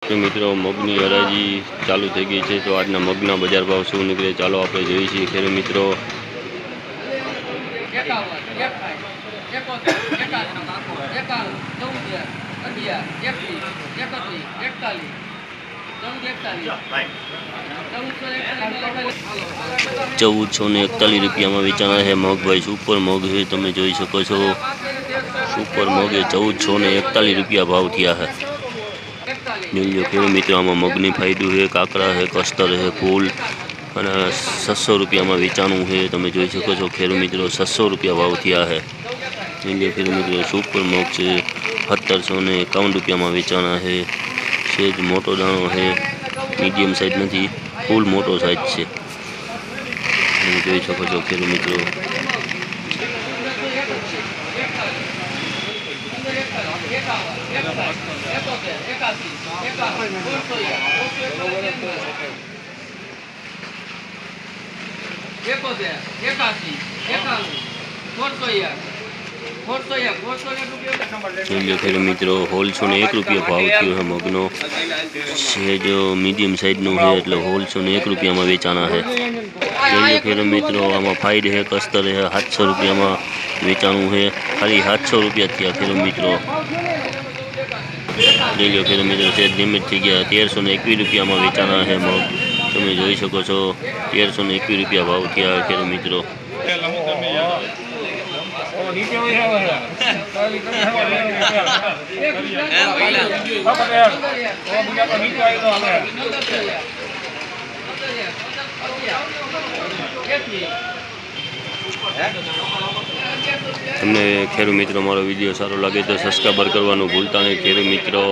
तो मित्रों मगनी हराजी चालू थी गई है। तो आज मगना बजार भाव शू निकले चलो आप जोईए। खेर मित्रों ₹1441 में वेचाना है मग। भाई सुपर मग है, तमे जोई सको छो। सुपर मग है ₹1441 भाव थिया है। जो खेर मित्रों में मगनी फायदू है, काकड़ा है, कस्तर है, फूल અને ₹600 में वेचाणु है। तमे જોઈ શકો છો ખેડૂત મિત્રો ₹600 भाव थिया है। इंडिया खेडूत मित्रों सुपर मग है ₹1751 में वेचाणा है। सेज मोटो दाणो है, मीडियम साइज नहीं, फूल मोटो साइज है। तमे જોઈ શકો છો ખેડૂત મિત્રો। खेडूत मित्रों ₹101 भाव थयो है मगनो। सेज मीडियम साइज नो है एटले ₹101 में वेचाना है। खेडूत मित्रों आमा फाइड है, कस्तर है, ₹700 में वेचाणु है। खाली ₹700 थिया खेडूत मित्रों। खेडूत मित्रों सेज लिमिट थी गया ₹1321 में वेचाना है मग। तमे જોઈ શકો છો ₹1321 भाव थिया खेडूत मित्रों। તમને ખેડૂત મિત્રો મારો વિડીયો સારો લાગે તો સબસ્ક્રાइबर કરવાનું ભૂલતા નહીં खेडूत मित्रों।